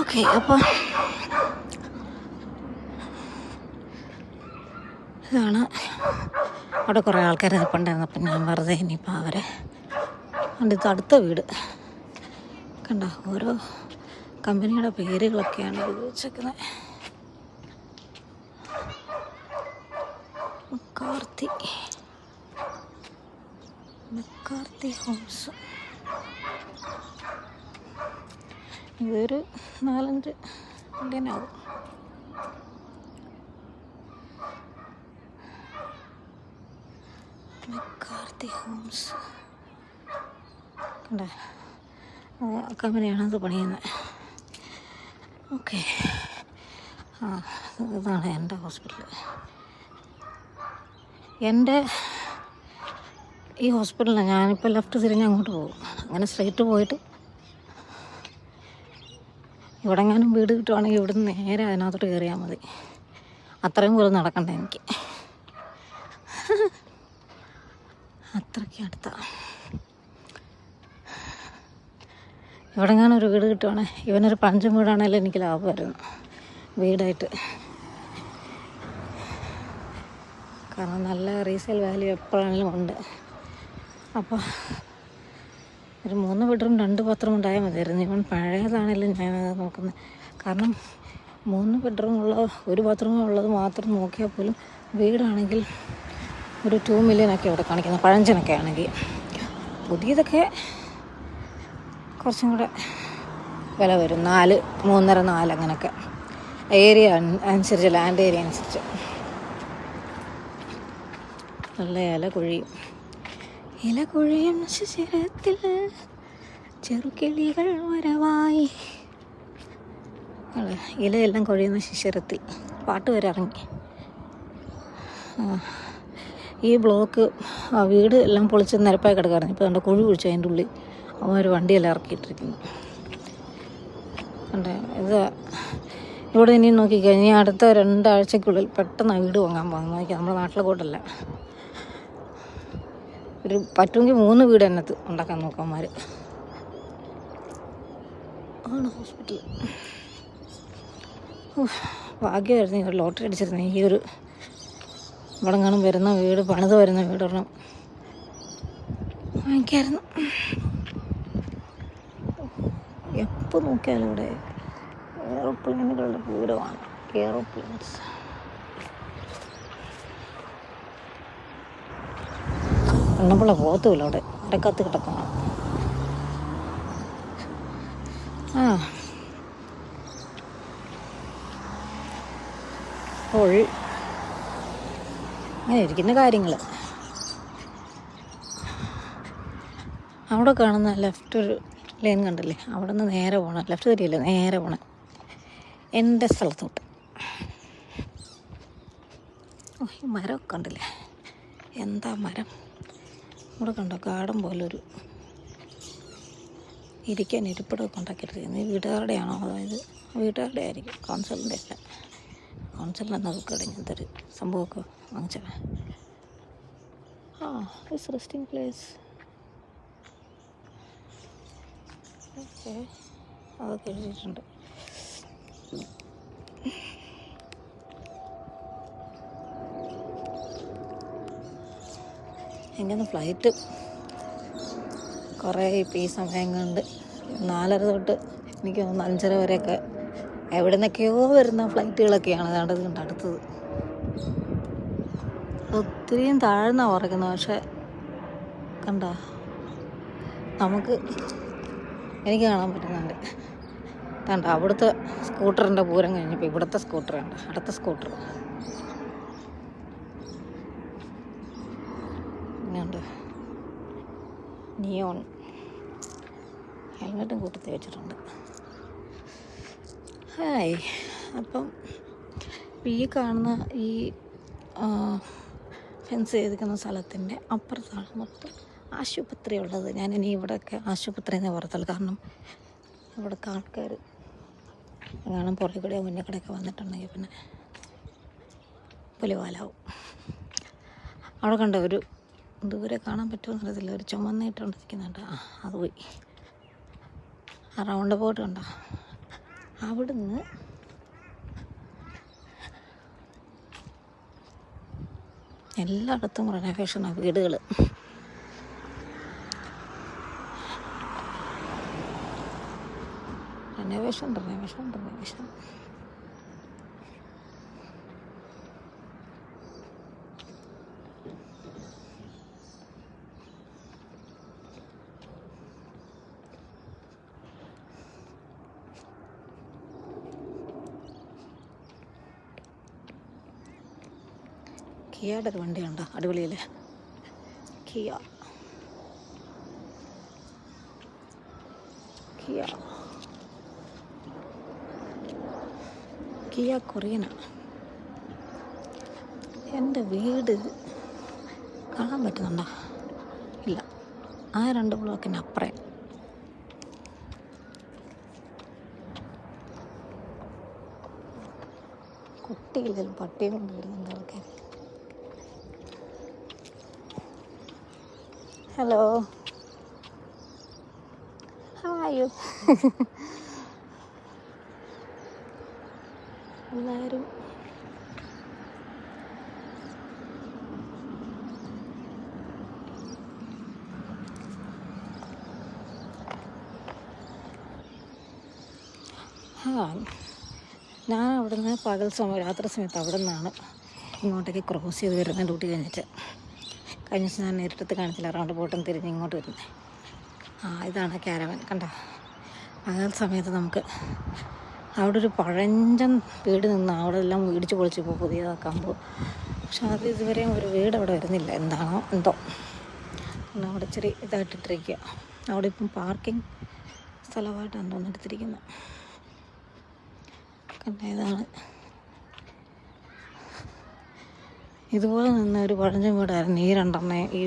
Okay, അപ്പോൾ ഇതാണ്. അവിടെ കുറേ ആൾക്കാർ നിൽപ്പുണ്ടായിരുന്നു. അപ്പം ഞാൻ വെറുതെ ഇനിയിപ്പോൾ അവരെ ഇത് അടുത്ത വീട് കണ്ട, ഓരോ കമ്പനിയുടെ പേരുകളൊക്കെയാണ് ഇത് വെച്ചേക്കുന്നത്. McCarthy Homes. ഇതൊരു 4-5 മില്യനാവും. മെക്കാർത്തി ഹോംസ് കണ്ട, കമ്പനിയാണ് അത് പണിയുന്നത്. ഓക്കെ, ഇതാണ് എൻ്റെ ഹോസ്പിറ്റൽ. എൻ്റെ ഈ ഹോസ്പിറ്റലിലാണ്. ഞാനിപ്പോൾ ലെഫ്റ്റ് തിരിഞ്ഞ് അങ്ങോട്ട് പോകും. അങ്ങനെ സ്ട്രെയിറ്റ് പോയിട്ട് ഇവിടെ എങ്ങാനും വീട് കിട്ടുവാണെങ്കിൽ ഇവിടുന്ന് നേരെ അതിനകത്തോട്ട് കയറിയാൽ മതി. അത്രയും പോലും നടക്കണ്ട എനിക്ക്, അത്രയ്ക്ക് അടുത്താണ്. ഇവിടെ എങ്ങാനും ഒരു വീട് കിട്ടുവാണെങ്കിൽ, ഇവനൊരു പഞ്ചം വീടാണെങ്കിലും എനിക്ക് ലാഭമായിരുന്നു വീടായിട്ട്. കാരണം നല്ല റീസെയിൽ വാല്യൂ എപ്പോഴാണെങ്കിലും ഉണ്ട്. അപ്പോൾ ഒരു 3 ബെഡ്റൂം 2 ബാത്റൂം ഉണ്ടായാൽ മതിയായിരുന്നു. ഇവൻ പഴയതാണെങ്കിലും ഞാനത് നോക്കുന്നത്. കാരണം 3 ബെഡ്റൂം ഉള്ള 1 ബാത്റൂം ഉള്ളത് മാത്രം നോക്കിയാൽ പോലും വീടാണെങ്കിൽ ഒരു 2 മില്യനൊക്കെ ഇവിടെ കാണിക്കുന്നത്, പഴഞ്ചനൊക്കെ ആണെങ്കിൽ. പുതിയതൊക്കെ കുറച്ചും കൂടെ വില വരും, 4, 3.5, 4 അങ്ങനെയൊക്കെ, ഏരിയ അനുസരിച്ച്, ലാൻഡ് ഏരിയ അനുസരിച്ച്. നല്ല ഇല കൊഴിയും ശിശിരത്തിൽ ചെറുകിളികൾ വരവായി. ഇലയെല്ലാം കൊഴിയുന്ന ശിശിരത്തിൽ പാട്ട് വരെ ഇറങ്ങി. ഈ ബ്ലോക്ക് വീട് എല്ലാം പൊളിച്ച് നിരപ്പായി കിടക്കാറുണ്ട്. ഇപ്പോൾ കണ്ട കുഴി കുഴിച്ച് അതിൻ്റെ ഉള്ളിൽ അവന്മാർ വണ്ടിയെല്ലാം ഇറക്കിയിട്ടിരിക്കുന്നു. കണ്ടേ, ഇത് ഇവിടെ ഇനി നോക്കിക്കഴിഞ്ഞാൽ അടുത്ത 2 ആഴ്ചക്കുള്ളിൽ പെട്ടെന്ന് വീട് വാങ്ങാൻ പോകുന്നു. നോക്കിയാൽ നമ്മുടെ നാട്ടിലെ കൂട്ടല്ല, ഒരു പറ്റുമെങ്കിൽ 3 വീട് അതിനകത്ത് ഉണ്ടാക്കാൻ നോക്കാന്മാർ. ആണ് ഹോസ്പിറ്റൽ. ഭാഗ്യമായിരുന്നു ഒരു ലോട്ടറി അടിച്ചിരുന്നത്. ഈ ഒരു ഇവിടെ കാണും വരുന്ന വീട്, പണിത് വരുന്ന വീടൊരെണ്ണം വാങ്ങിക്കായിരുന്നു. എപ്പോൾ നോക്കിയാലും ഇവിടെ എയറോപ്ലെയിനുകളുടെ പൂരമാണ്. എയറോപ്ലെയിൻസ് എണ്ണപ്പുള്ള പോത്തുമില്ല അവിടെ, ഇടക്കത്ത് കിടക്കണം. അപ്പോൾ അങ്ങനെ ഇരിക്കുന്ന കാര്യങ്ങൾ. അവിടെ കാണുന്ന ലെഫ്റ്റ് ഒരു ലൈൻ കണ്ടില്ലേ, അവിടെ നിന്ന് നേരെ പോകണം. ലെഫ്റ്റ് തിരിയില്ല, നേരെ പോകണം എൻ്റെ സ്ഥലത്തോട്ട്. ഈ മരമൊക്കെ കണ്ടില്ലേ, എന്താ മരം. ഇവിടെ കണ്ടോ, ഗാർഡൻ പോലൊരു ഇരിക്കാൻ ഇരിപ്പിടമൊക്കെ ഉണ്ടാക്കിയിട്ടിരിക്കുന്നത്. ഈ വീട്ടുകാരുടെയാണോ? അതായത് വീട്ടുകാരുടെ ആയിരിക്കും, കൗൺസിലിൻ്റെ അല്ല. കൗൺസിലിന് എന്നതൊക്കെ ഇങ്ങനത്തൊരു സംഭവമൊക്കെ വാങ്ങിച്ചാൽ ഇറ്റ്സ് റെസ്റ്റിംഗ് പ്ലേസ്. ഓക്കെ, അതൊക്കെ എഴുതിയിട്ടുണ്ട്. എനിക്കൊന്ന് ഫ്ലൈറ്റ് കുറേ ഇപ്പം ഈ സമയം കൊണ്ട് 4:30 തൊട്ട് എനിക്ക് 5:30 വരെയൊക്കെ എവിടെ നിന്നൊക്കെയോ വരുന്ന ഫ്ലൈറ്റുകളൊക്കെയാണ് കണ്ടത്. അടുത്തത് ഒത്തിരിയും താഴ്ന്നാണ് ഉറക്കുന്നത്. പക്ഷെ കണ്ട, എനിക്ക് കാണാൻ പറ്റുന്നുണ്ട്. കണ്ട, അവിടുത്തെ സ്കൂട്ടറിൻ്റെ പൂരം കഴിഞ്ഞപ്പോൾ ഇവിടുത്തെ സ്കൂട്ടർ കണ്ട, അടുത്ത സ്കൂട്ടർ ഇങ്ങനെയുണ്ട്. നിയോൺ ഹെൽമെറ്റും കൂട്ടത്തി വെച്ചിട്ടുണ്ട്. ഹായ്. അപ്പം ഈ കാണുന്ന ഈ ഫെൻസ് ചെയ്തിരിക്കുന്ന സ്ഥലത്തിൻ്റെ അപ്പുറത്താണ് മൊത്തം ആശുപത്രി ഉള്ളത്. ഞാനിനി ഇവിടെയൊക്കെ ആശുപത്രി എന്നേ പറയത്തുള്ളൂ. കാരണം ഇവിടുത്തെ ആൾക്കാർ കാണാൻ പുറകെ കൂടെയോ മുന്നേ കൂടെയൊക്കെ വന്നിട്ടുണ്ടെങ്കിൽ പിന്നെ പുലിവാലാവും. അവിടെ കണ്ട ഒരു ദൂരെ കാണാൻ പറ്റുമെന്ന് അറിയത്തില്ല. ഒരു ചുമന്നിട്ടുണ്ടിരിക്കുന്നുണ്ട്. അത് പോയി. ആ റൗണ്ട് ബോട്ട് ഉണ്ടോ, അവിടുന്ന് എല്ലായിടത്തും റെനോവേഷനാണ് വീടുകൾ. റെനോവേഷൻ. കിയയുടെ ഒരു വണ്ടിയുണ്ടോ അടിപൊളിയിൽ. കിയ കൊറിയനാണ്. എൻ്റെ വീട് കാണാൻ പറ്റുന്നുണ്ടോ? ഇല്ല, ആ 2 ബ്ലോക്കിന് അപ്പുറം. കുട്ടിയില്ലെങ്കിലും പട്ടിയും കൊണ്ട് വരുന്നുണ്ട് ആൾക്കാർ. Hello, hi. എല്ലാവരും ഞാൻ അവിടുന്ന് പകൽ സമയം രാത്രി സമയത്ത് അവിടെ നിന്നാണ് ഇങ്ങോട്ടേക്ക് ക്രോസ് ചെയ്ത് വരുന്നത്. ഡ്യൂട്ടി കഴിഞ്ഞിട്ട് കഴിഞ്ഞ ദിവസം ഞാൻ നേരിട്ട് കാണിച്ചില്ല, റൗണ്ട് ബോട്ടും തിരിഞ്ഞ് ഇങ്ങോട്ട് വരുന്നത്. ഇതാണ് ക്യാരവൻ. കണ്ടോ, പകൽ സമയത്ത് നമുക്ക് അവിടെ ഒരു പഴഞ്ചൻ വീട് നിന്ന് അവിടെ എല്ലാം ഇടിച്ച് പൊളിച്ച് ഇപ്പോൾ പുതിയതാക്കുമ്പോൾ, പക്ഷെ അത് ഇതുവരെയും ഒരു വീട് അവിടെ വരുന്നില്ല. എന്താണോ എന്തോ, അവിടെ ഇച്ചിരി ഇതായിട്ടിട്ടിരിക്കുക. അവിടെ ഇപ്പം പാർക്കിംഗ് സ്ഥലമായിട്ടാണ് തോന്നെടുത്തിരിക്കുന്നത്. കണ്ട, ഇതാണ് ഇതുപോലെ നിന്ന് ഒരു പഴഞ്ചൻ വീടായിരുന്നു ഈ 2 ഈ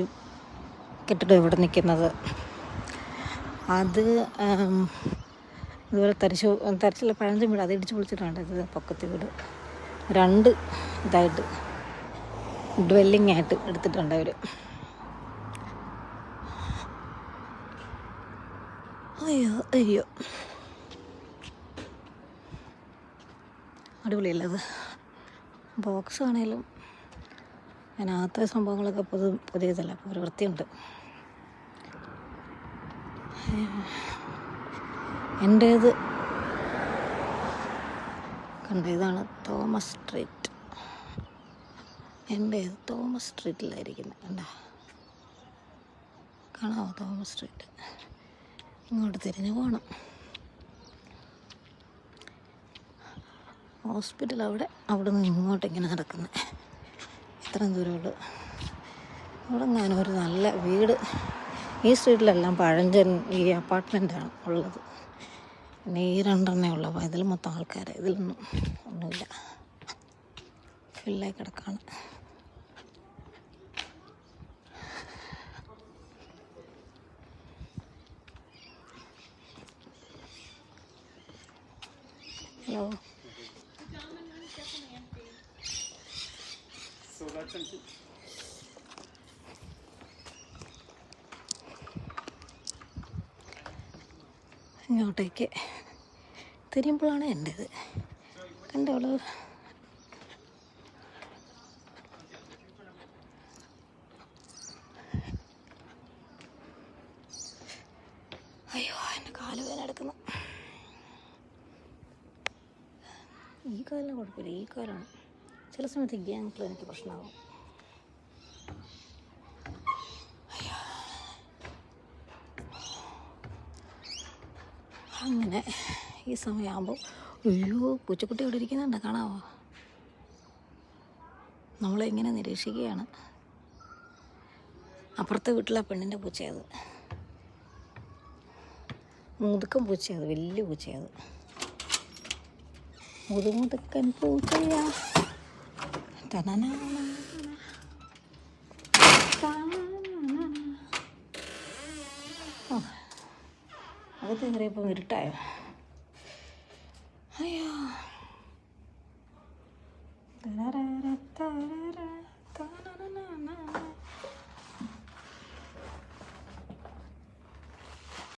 കെട്ടിടം ഇവിടെ നിൽക്കുന്നത്. അത് ഇതുപോലെ തരിച്ചുള്ള പഴഞ്ചൻ വീട്, അത് ഇടിച്ച് പൊളിച്ചിട്ടുണ്ട്. ഇത് പൊക്കത്തി വീട് 2 ഇതായിട്ട് ഡ്വെല്ലിംഗ് ആയിട്ട് എടുത്തിട്ടുണ്ട് അവർ. അയ്യോ അടിപൊളിയല്ലേ അത്. ബോക്സ് ആണെങ്കിലും അതിനകത്തെ സംഭവങ്ങളൊക്കെ പുതിയതല്ല, അപ്പോൾ ഒരു വൃത്തിയുണ്ട്. എൻ്റേത് കണ്ട, ഇതാണ് തോമസ് സ്ട്രീറ്റ്. എൻ്റേത് തോമസ് സ്ട്രീറ്റിലായിരിക്കുന്നത്. കണ്ടാ, കാണാമോ തോമസ് സ്ട്രീറ്റ്? ഇങ്ങോട്ട് തിരിഞ്ഞ് പോകണം. ഹോസ്പിറ്റൽ അവിടെ നിന്ന് ഇങ്ങോട്ട് ഇങ്ങനെ നടക്കുന്നത് ഇത്രയും ദൂരമുള്ളൂ. അവിടെ ഞാനൊരു നല്ല വീട്. ഈ സ്ട്രീറ്റിലെല്ലാം പഴഞ്ചൻ ഈ അപ്പാർട്ട്മെൻറ്റാണ് ഉള്ളത്. പിന്നെ ഈ 2 ഉള്ളൂ. അപ്പോൾ ഇതിൽ മൊത്തം ആൾക്കാർ, ഇതിലൊന്നും ഒന്നുമില്ല, ഫില്ലായി കിടക്കാണ്. ഹലോ, ഇങ്ങോട്ടേക്ക് തിരിയുമ്പോഴാണ് എൻ്റേത്. കണ്ടോളൂ, അയ്യോ എൻ്റെ കാല് വേദന എടുക്കുന്നു. ഈ കാലിന് കുഴപ്പമില്ല, ഈ കാലാണ് ചില സമയത്ത് ഈ ആങ്കിൾ എനിക്ക് പ്രശ്നമാകും. അങ്ങനെ ഈ സമയമാകുമ്പോൾ അയ്യോ പൂച്ചക്കുട്ടി ഇവിടെ ഇരിക്കുന്നുണ്ട്, കാണാമോ? നമ്മളെങ്ങനെ നിരീക്ഷിക്കുകയാണ്. അപ്പുറത്തെ വീട്ടിലെ പെണ്ണിൻ്റെ പൂച്ചയത്, മുതുക്കൻ പൂച്ചയത്, വലിയ പൂച്ചയത്, മുതുക്കൻ പൂച്ചയാ. അകത്ത് കയറിയപ്പോൾ ഇരുട്ടായോ? അയ്യോ.